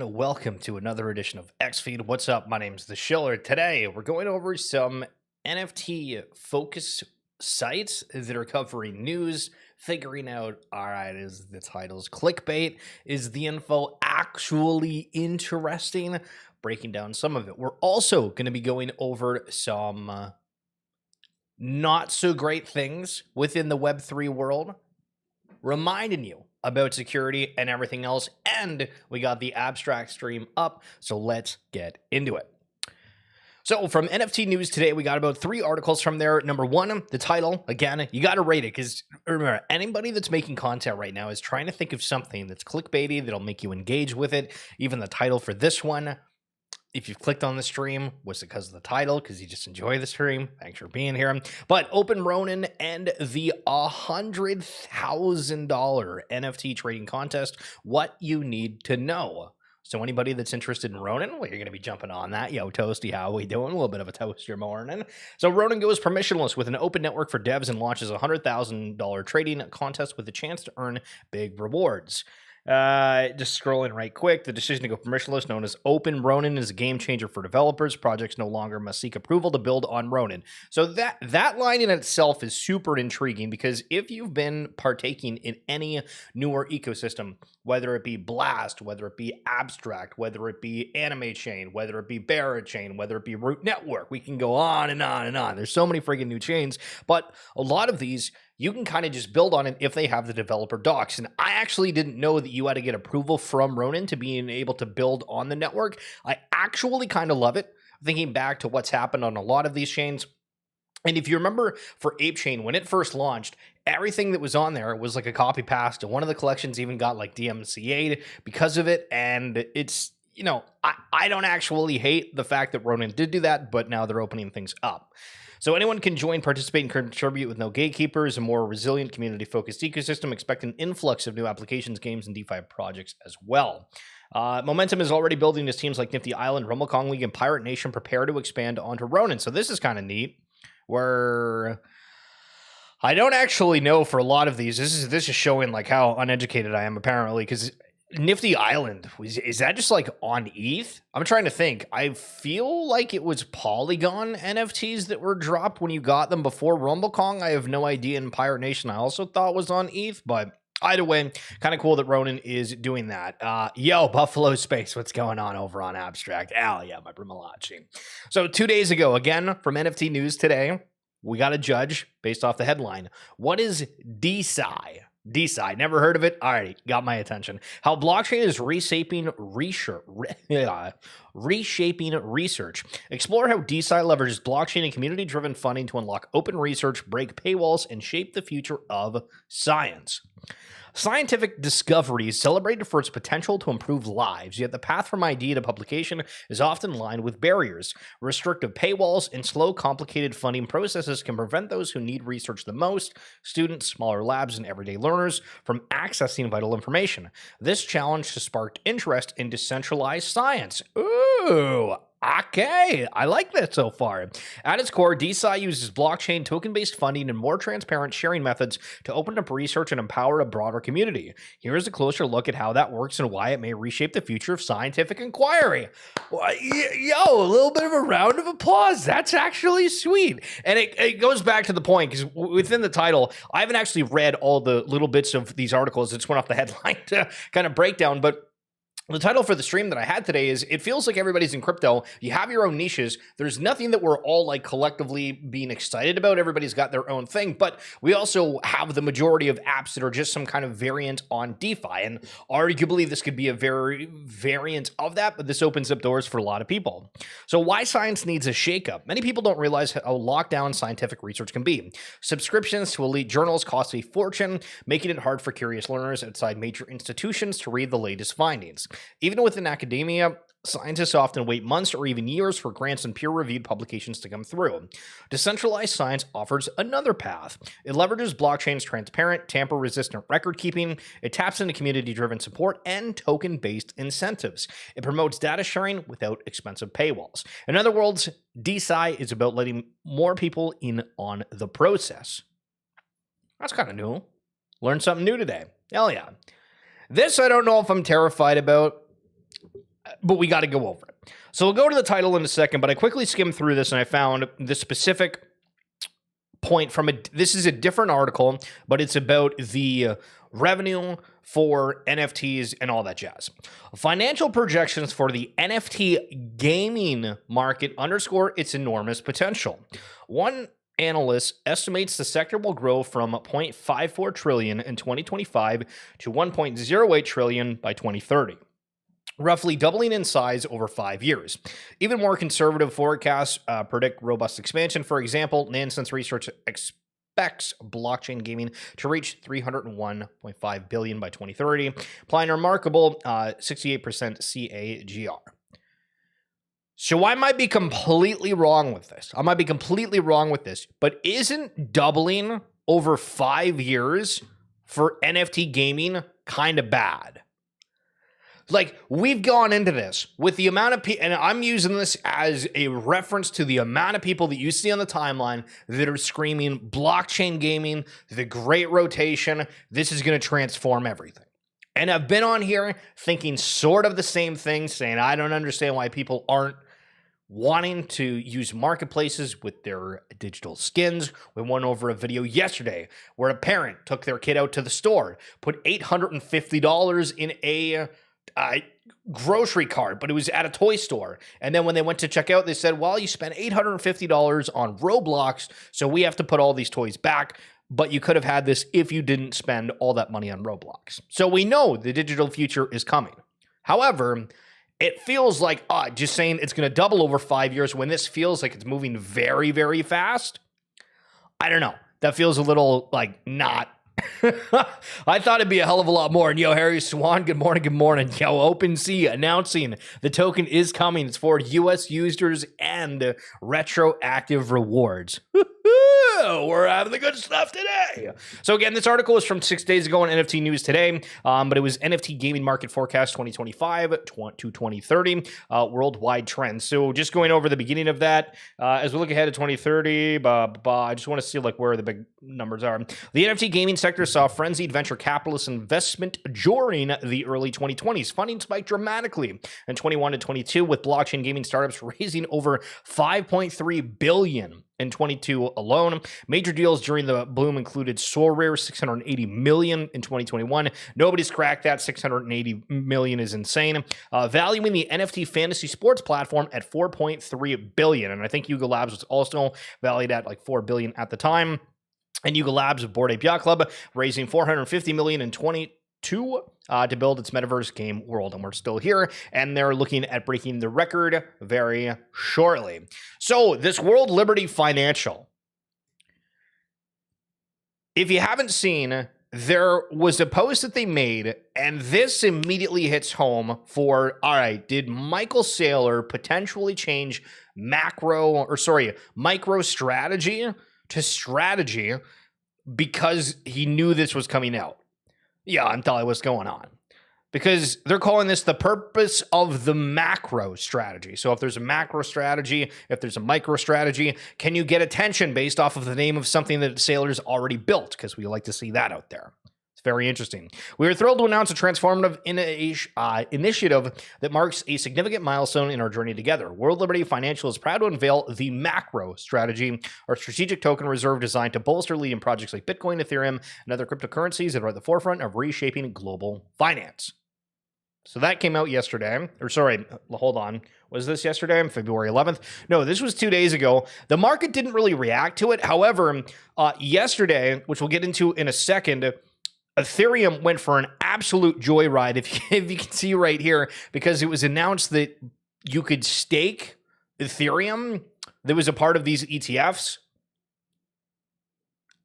and welcome to another edition of XFeed. What's up? My name's The Shiller. Today, we're going over some NFT focus sites that are covering news, figuring out, all right, is the titles clickbait? Is the info actually interesting? Breaking down some of it. We're also going to be going over some not so great things within the Web3 world, reminding you about security and everything else, and we got the abstract stream up, so let's get into it. So from NFT news today, we got about 3 articles from there. Number 1, the title. Again, you got to rate it, because remember, anybody that's making content right now is trying to think of something that's clickbaity, that'll make you engage with it. Even the title for this one, if you've clicked on the stream, was it because of the title? Because you just enjoy the stream? Thanks for being here. But Open Ronin and the $100,000 NFT trading contest, what you need to know. So anybody that's interested in Ronin, well, you're going to be jumping on that. Yo, Toasty, how we doing? A little bit of a toaster morning. So Ronin goes permissionless with an open network for devs and launches a $100,000 trading contest with a chance to earn big rewards. Just scrolling right quick, the decision to go permissionless, known as Open Ronin, is a game changer for developers. Projects no longer must seek approval to build on Ronin. So that line in itself is super intriguing, because if you've been partaking in any newer ecosystem, whether it be Blast, whether it be Abstract, whether it be Anime Chain, whether it be Barra Chain, whether it be Root Network, we can go on and on and on. There's so many friggin' new chains, but a lot of these, you can kind of just build on it if they have the developer docs. And I actually didn't know that you had to get approval from Ronin to being able to build on the network. I actually kind of love it, thinking back to what's happened on a lot of these chains. And if you remember for Ape Chain, when it first launched, everything that was on there was like a copy paste, and one of the collections even got like DMCA'd because of it. And it's, you know, I don't actually hate the fact that Ronin did do that, but now they're opening things up. So anyone can join, participate, and contribute with no gatekeepers. A more resilient, community-focused ecosystem. Expect an influx of new applications, games, and DeFi projects as well. Momentum is already building as teams like Nifty Island, Rumble Kong League, and Pirate Nation prepare to expand onto Ronin. So this is kind of neat, where I don't actually know for a lot of these. This is showing like how uneducated I am, apparently, because Nifty Island, is that just like on ETH? I'm trying to think. I feel like it was Polygon NFTs that were dropped when you got them before Rumble Kong. I have no idea. In Pirate Nation, I also thought was on ETH, but either way, kind of cool that Ronin is doing that. Yo, Buffalo Space, what's going on over on Abstract? Al, yeah, my Brimalachi. So 2 days ago, again, from NFT News today, we got a judge based off the headline. What is DeSci? DeSci, never heard of it? All right, got my attention. How blockchain is reshaping research. Explore how DeSci leverages blockchain and community-driven funding to unlock open research, break paywalls, and shape the future of science. Scientific discovery is celebrated for its potential to improve lives, yet the path from idea to publication is often lined with barriers. Restrictive paywalls and slow, complicated funding processes can prevent those who need research the most, students, smaller labs, and everyday learners, from accessing vital information. This challenge has sparked interest in decentralized science. Ooh, okay, I like that so far. At its core, DeSci uses blockchain, token-based funding, and more transparent sharing methods to open up research and empower a broader community. Here's a closer look at how that works and why it may reshape the future of scientific inquiry. Yo, a little bit of a round of applause. That's actually sweet. And it goes back to the point, because within the title, I haven't actually read all the little bits of these articles. It just went off the headline to kind of break down, but the title for the stream that I had today is, it feels like everybody's in crypto. You have your own niches. There's nothing that we're all like collectively being excited about. Everybody's got their own thing, but we also have the majority of apps that are just some kind of variant on DeFi. And arguably this could be a very variant of that, but this opens up doors for a lot of people. So why science needs a shakeup? Many people don't realize how locked down scientific research can be. Subscriptions to elite journals cost a fortune, making it hard for curious learners outside major institutions to read the latest findings. Even within academia, scientists often wait months or even years for grants and peer-reviewed publications to come through. Decentralized science offers another path. It leverages blockchain's transparent, tamper-resistant record-keeping. It taps into community-driven support and token-based incentives. It promotes data sharing without expensive paywalls. In other words, DeSci is about letting more people in on the process. That's kind of new. Learned something new today. Hell yeah. This I don't know if I'm terrified about. but we got to go over it. So we'll go to the title in a second, but I quickly skimmed through this and I found the specific point from it. This is a different article, but it's about the revenue for NFTs and all that jazz. Financial projections for the NFT gaming market underscore its enormous potential. One analyst estimates the sector will grow from 0.54 trillion in 2025 to 1.08 trillion by 2030. Roughly doubling in size over 5 years. Even more conservative forecasts predict robust expansion. For example, Nansen's research expects blockchain gaming to reach 301.5 billion by 2030, applying a remarkable 68% CAGR. So I might be completely wrong with this. But isn't doubling over 5 years for NFT gaming kind of bad? Like, we've gone into this with the amount of people, and I'm using this as a reference to the amount of people that you see on the timeline that are screaming blockchain gaming, the great rotation, this is going to transform everything. And I've been on here thinking sort of the same thing, saying I don't understand why people aren't wanting to use marketplaces with their digital skins. We went over a video yesterday where a parent took their kid out to the store, put $850 in a grocery cart, but it was at a toy store. And then when they went to check out, they said, well, you spent $850 on Roblox, so we have to put all these toys back. But you could have had this if you didn't spend all that money on Roblox. So we know the digital future is coming. However, it feels like just saying it's going to double over 5 years when this feels like it's moving very, very fast. I don't know. That feels a little like not. I thought it'd be a hell of a lot more. And yo, Harry Swan, good morning. Yo, OpenSea announcing the token is coming. It's for US users and retroactive rewards. We're having the good stuff today. So again, this article is from 6 days ago on NFT News Today, but it was NFT Gaming Market Forecast 2025 to 2030 worldwide trends. So just going over the beginning of that, as we look ahead to 2030, I just want to see like where the big numbers are. The NFT gaming sector saw frenzied venture capitalist investment during the early 2020s. Funding spiked dramatically in 21 to 22, with blockchain gaming startups raising over $5.3 billion in 22 alone. Major deals during the boom included Sorare, $680 million in 2021. Nobody's cracked that. $680 million is insane. Valuing the NFT fantasy sports platform at $4.3 billion. And I think Yuga Labs was also valued at like $4 billion at the time. And Yuga Labs of Bored Ape Yacht Club raising $450 million in 22 to build its metaverse game world. And we're still here, and they're looking at breaking the record very shortly. So this World Liberty Financial, if you haven't seen, there was a post that they made, and this immediately hits home for, all right, did Michael Saylor potentially change micro strategy to strategy because he knew this was coming out? Yeah, I'm telling you what's going on. Because they're calling this the purpose of the macro strategy. So if there's a macro strategy, if there's a micro strategy, can you get attention based off of the name of something that Saylor's already built? Because we like to see that out there. It's very interesting. We are thrilled to announce a transformative initiative that marks a significant milestone in our journey together. World Liberty Financial is proud to unveil the macro strategy, our strategic token reserve designed to bolster leading projects like Bitcoin, Ethereum, and other cryptocurrencies that are at the forefront of reshaping global finance. So that came out yesterday, or sorry, hold on. Was this yesterday, February 11th? No, this was 2 days ago. The market didn't really react to it. However, yesterday, which we'll get into in a second, Ethereum went for an absolute joyride, if you can see right here, because it was announced that you could stake Ethereum that was a part of these ETFs.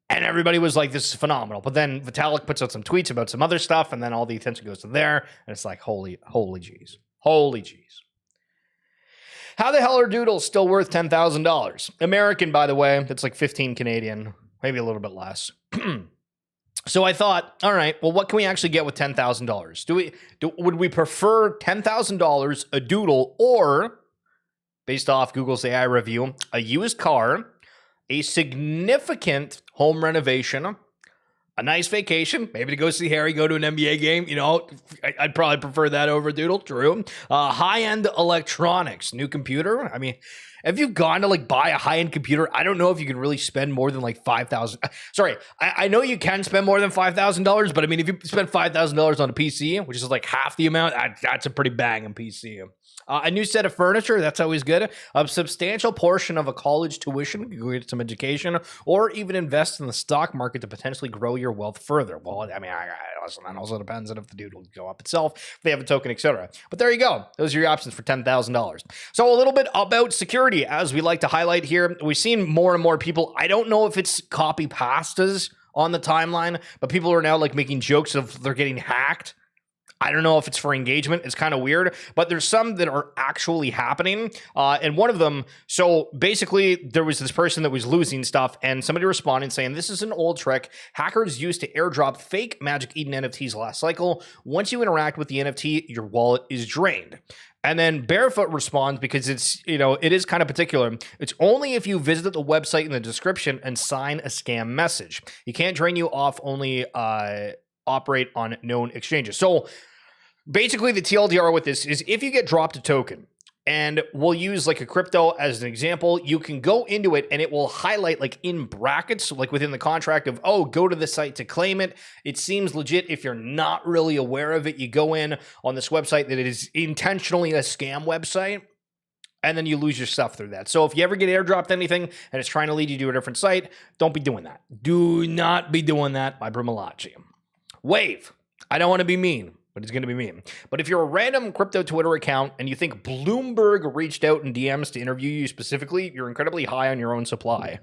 And everybody was like, this is phenomenal. But then Vitalik puts out some tweets about some other stuff, and then all the attention goes to there. And it's like, holy jeez. Holy jeez. How the hell are doodles still worth $10,000? American, by the way. That's like 15 Canadian, maybe a little bit less. So I thought, all right, well, what can we actually get with $10,000? Would we prefer $10,000 a doodle, or, based off Google's AI review, a used car, a significant home renovation, a nice vacation, maybe to go see Harry go to an NBA game. You know, I'd probably prefer that over Doodle. True. High-end electronics, new computer. I mean, if you've gone to like buy a high-end computer, I don't know if you can really spend more than like $5,000. Sorry, I know you can spend more than $5,000, but I mean, if you spend $5,000 on a PC, which is like half the amount, that's a pretty banging PC. A new set of furniture, that's always good. A substantial portion of a college tuition, you can get some education, or even invest in the stock market to potentially grow your wealth further. Well, I mean, listen, that also depends on if the dude will go up itself, if they have a token, etc. But there you go. Those are your options for $10,000. So a little bit about security, as we like to highlight here. We've seen more and more people, I don't know if it's copy pastas on the timeline, but people are now like making jokes of they're getting hacked. I don't know if it's for engagement. It's kind of weird, but there's some that are actually happening. And one of them, so basically there was this person that was losing stuff and somebody responded saying, this is an old trick hackers used to airdrop fake Magic Eden NFTs last cycle. Once you interact with the NFT, your wallet is drained. And then Barefoot responds because it's, you know, it is kind of particular. It's only if you visit the website in the description and sign a scam message. You can't drain you off, only operate on known exchanges. So basically, the TLDR with this is if you get dropped a token, and we'll use like a crypto as an example, you can go into it and it will highlight like in brackets, like within the contract of, oh, go to the site to claim it. It seems legit. If you're not really aware of it, you go in on this website that it is intentionally a scam website, and then you lose your stuff through that. So if you ever get airdropped anything and it's trying to lead you to a different site, don't be doing that. Do not be doing that by Brumalachi. Wave. I don't want to be mean, but it's going to be mean. But if you're a random crypto Twitter account and you think Bloomberg reached out in DMs to interview you specifically, you're incredibly high on your own supply.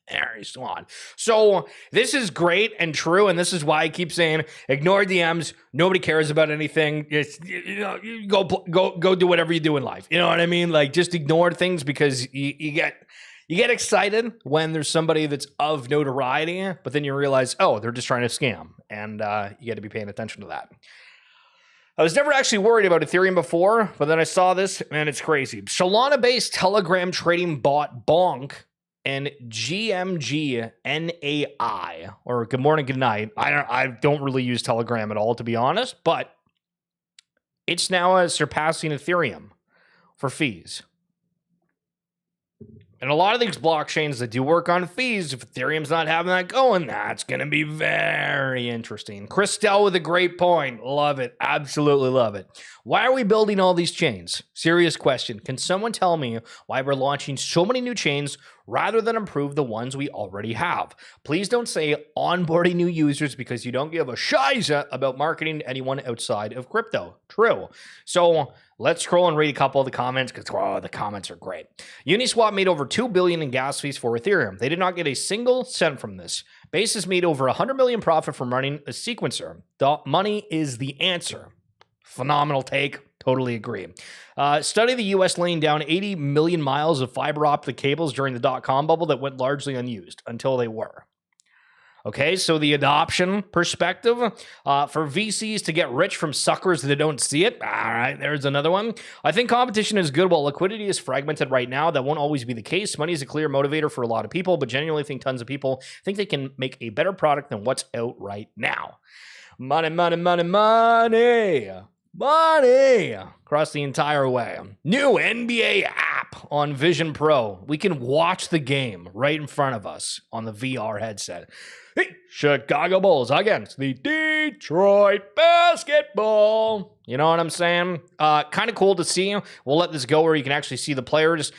Harry Swan. So this is great and true, and this is why I keep saying ignore DMs. Nobody cares about anything. It's, you know, you go do whatever you do in life. You know what I mean? Like just ignore things because you get excited when there's somebody that's of notoriety, but then you realize, oh, they're just trying to scam, and you got to be paying attention to that. I was never actually worried about Ethereum before, but then I saw this, and it's crazy. Solana-based Telegram trading bot Bonk and GMG NAI, or good morning, good night. I don't really use Telegram at all, to be honest, but it's now surpassing Ethereum for fees. And a lot of these blockchains that do work on fees, if Ethereum's not having that going, that's going to be very interesting. Christelle with a great point. Love it. Absolutely love it. Why are we building all these chains? Serious question. Can someone tell me why we're launching so many new chains rather than improve the ones we already have? Please don't say onboarding new users because you don't give a shiza about marketing to anyone outside of crypto. True. So let's scroll and read a couple of the comments because the comments are great. Uniswap made over $2 billion in gas fees for Ethereum. They did not get a single cent from this. Basis made over $100 million profit from running a sequencer. The money is the answer. Phenomenal take. Totally agree. Study the U.S. laying down 80 million miles of fiber optic cables during the dot-com bubble that went largely unused until they were. Okay, so the adoption perspective for VCs to get rich from suckers that don't see it. All right, there's another one. I think competition is good while liquidity is fragmented right now. That won't always be the case. Money is a clear motivator for a lot of people, but genuinely think tons of people think they can make a better product than what's out right now. Money, money, money, money. Money across the entire way. New NBA app on Vision Pro. We can watch the game right in front of us on the VR headset. Hey, Chicago Bulls against the Detroit Basketball. You know what I'm saying? Kind of cool to see. We'll let this go where you can actually see the players.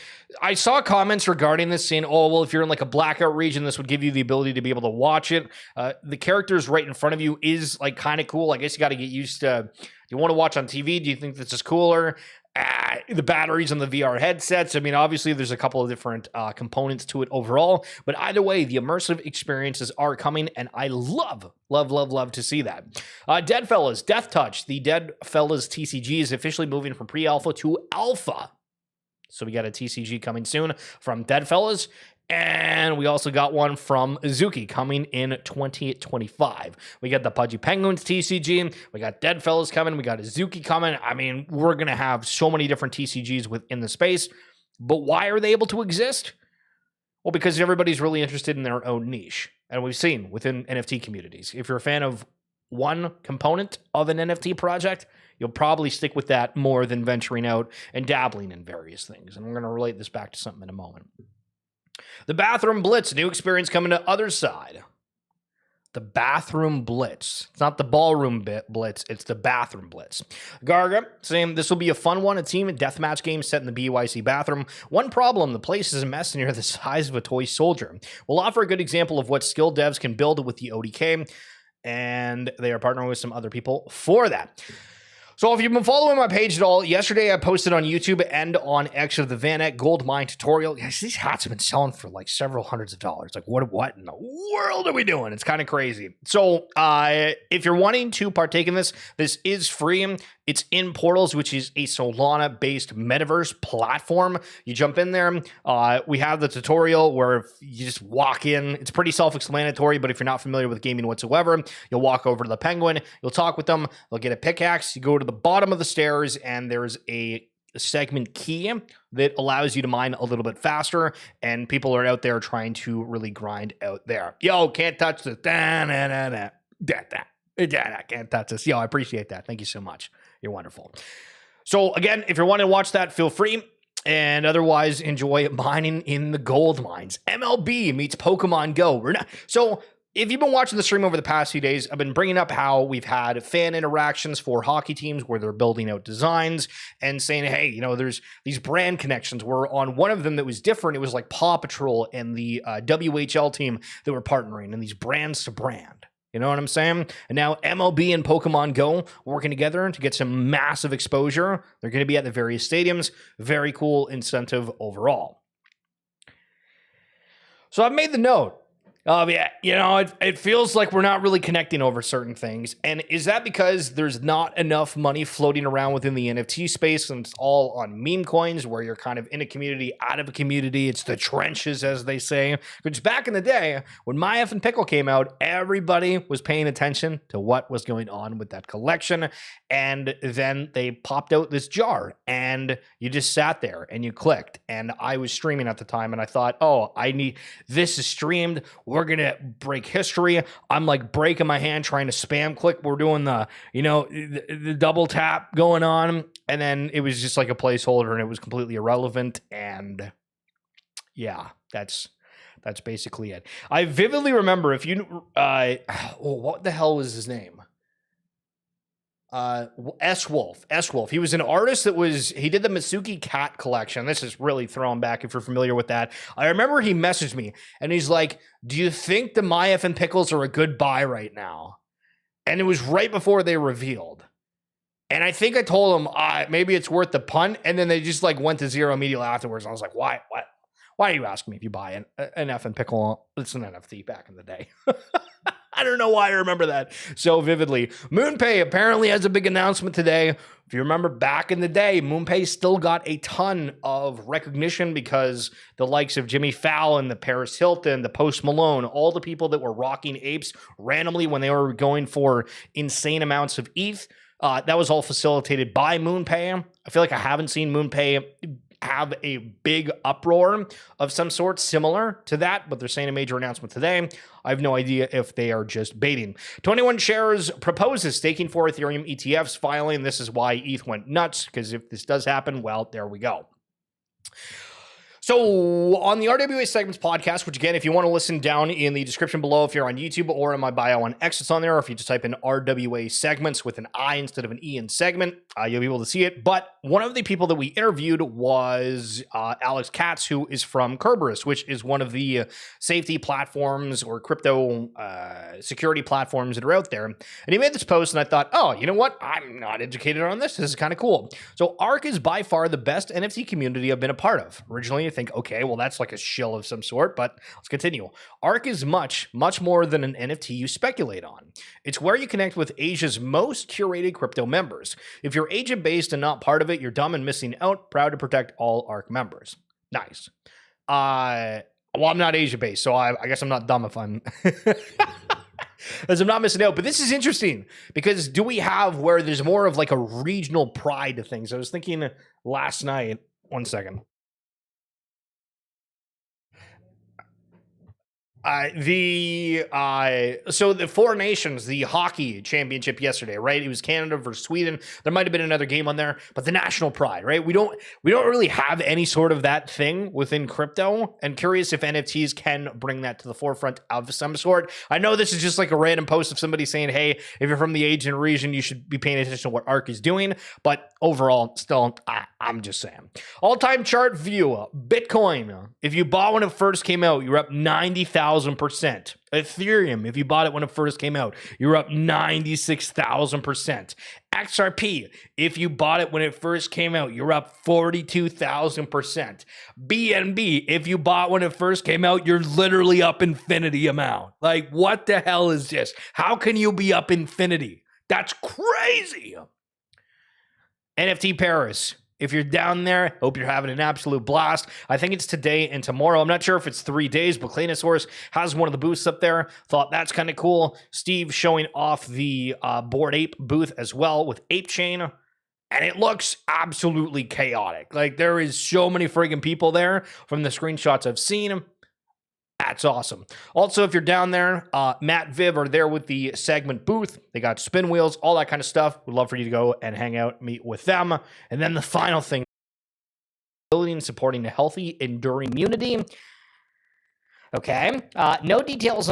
I saw comments regarding this saying, oh, well, if you're in like a blackout region, this would give you the ability to be able to watch it. The characters right in front of you is like kind of cool. I guess you got to get used to, do you want to watch on TV? Do you think this is cooler? The batteries on the VR headsets. I mean, obviously there's a couple of different components to it overall, but either way, the immersive experiences are coming, and I love to see that. Deadfellas, Death Touch, the Deadfellas TCG is officially moving from pre-alpha to alpha. So we got a TCG coming soon from Deadfellas. And we also got one from Azuki coming in 2025. We got the Pudgy Penguins TCG. We got Deadfellas coming. We got Azuki coming. I mean, we're going to have so many different TCGs within the space. But why are they able to exist? Well, because everybody's really interested in their own niche. And we've seen within NFT communities, if you're a fan of one component of an NFT project, you'll probably stick with that more than venturing out and dabbling in various things. And we're going to relate this back to something in a moment. The Bathroom Blitz, new experience coming to Other Side. The Bathroom Blitz. It's not the Ballroom Blitz, it's the Bathroom Blitz. Garga saying this will be a fun one, a team and deathmatch game set in the BYC bathroom. One problem, the place is a mess and you're the size of a toy soldier. We'll offer a good example of what skill devs can build with the ODK, and they are partnering with some other people for that. So if you've been following my page at all, yesterday I posted on YouTube and on X of the Van Eck gold mine tutorial. Guys, these hats have been selling for like several hundreds of dollars. Like what in the world are we doing? It's kind of crazy. So if you're wanting to partake in this, this is free. It's in Portals, which is a Solana-based metaverse platform. You jump in there. We have the tutorial where you just walk in. It's pretty self-explanatory, but if you're not familiar with gaming whatsoever, you'll walk over to the Penguin. You'll talk with them. They'll get a pickaxe. You go to the bottom of the stairs, and there's a segment key that allows you to mine a little bit faster, and people are out there trying to really grind out there. Yo, can't touch this. Can't touch this. Yo, I appreciate that. Thank you so much. You're wonderful. So again, if you're wanting to watch that, feel free. And otherwise, enjoy mining in the gold mines. MLB meets Pokemon Go. So if you've been watching the stream over the past few days, I've been bringing up how we've had fan interactions for hockey teams where they're building out designs and saying, hey, you know, there's these brand connections. Where on one of them that was different, it was like Paw Patrol and the WHL team that were partnering, and these brands to brand. You know what I'm saying? And now MLB and Pokemon Go working together to get some massive exposure. They're going to be at the various stadiums. Very cool incentive overall. So I've made the note. Yeah, you know, it feels like we're not really connecting over certain things. And is that because there's not enough money floating around within the NFT space and it's all on meme coins where you're kind of in a community, out of a community? It's the trenches, as they say. Which back in the day, when My F and Pickle came out, everybody was paying attention to what was going on with that collection. And then they popped out this jar and you just sat there and you clicked. And I was streaming at the time and I thought, oh, this is streamed. We're going to break history. I'm like breaking my hand trying to spam click. We're doing the double tap going on. And then it was just like a placeholder and it was completely irrelevant. And yeah, that's basically it. I vividly remember what the hell was his name? S-Wolf. He was an artist he did the Mitsuki cat collection. This is really thrown back if you're familiar with that. I remember he messaged me and he's like, do you think the My F and Pickles are a good buy right now? And it was right before they revealed. And I think I told him, maybe it's worth the punt. And then they just like went to zero immediately afterwards. And I was like, why are you asking me if you buy an F and Pickle? It's an NFT back in the day. I don't know why I remember that so vividly. MoonPay apparently has a big announcement today. If you remember back in the day, MoonPay still got a ton of recognition because the likes of Jimmy Fallon, the Paris Hilton, the Post Malone, all the people that were rocking apes randomly when they were going for insane amounts of ETH, that was all facilitated by MoonPay. I feel like I haven't seen MoonPay have a big uproar of some sort similar to that, but they're saying a major announcement today. I have no idea if they are just baiting. 21 Shares proposes staking for Ethereum ETFs filing. This is why ETH went nuts, because if this does happen, well, there we go. So on the RWA Segments podcast, which again, if you want to listen down in the description below, if you're on YouTube or in my bio on X, it's on there. Or if you just type in RWA Segments with an I instead of an E in segment, you'll be able to see it. But one of the people that we interviewed was Alex Katz, who is from Kerberos, which is one of the safety platforms or crypto security platforms that are out there. And he made this post and I thought, oh, you know what? I'm not educated on this. This is kind of cool. So ARK is by far the best NFT community I've been a part of. Originally, I think, okay, well, that's like a shill of some sort, but let's continue. ARK is much, much more than an NFT you speculate on. It's where you connect with Asia's most curated crypto members. If you're Asia-based and not part of it, you're dumb and missing out. Proud to protect all ARK members. Nice. Well, I'm not Asia-based, so I guess I'm not dumb if I'm... As I'm not missing out. But this is interesting because do we have where there's more of like a regional pride to things? I was thinking last night, one second. So the Four Nations, the hockey championship yesterday, right? It was Canada versus Sweden. There might have been another game on there, but the national pride, right? We don't really have any sort of that thing within crypto. And curious if NFTs can bring that to the forefront of some sort. I know this is just like a random post of somebody saying, "Hey, if you're from the Asian region, you should be paying attention to what ARK is doing." But overall, still, I'm just saying. All-time chart view: Bitcoin. If you bought when it first came out, you're up 90,000%. Ethereum, if you bought it when it first came out, you're up 96,000%. XRP, if you bought it when it first came out, you're up 42,000%. BNB, if you bought when it first came out, you're literally up infinity amount. Like, what the hell is this? How can you be up infinity? That's crazy. NFT Paris. If you're down there, hope you're having an absolute blast. I think it's today and tomorrow. I'm not sure if it's 3 days, but Cleanosaurus has one of the booths up there. Thought that's kind of cool. Steve showing off the Bored Ape booth as well with Ape Chain. And it looks absolutely chaotic. Like, there is so many friggin' people there from the screenshots I've seen. That's awesome. Also, if you're down there, Matt Viv are there with the segment booth. They got spin wheels, all that kind of stuff. We'd love for you to go and hang out, meet with them. And then the final thing, building and supporting a healthy, enduring immunity. Okay. No details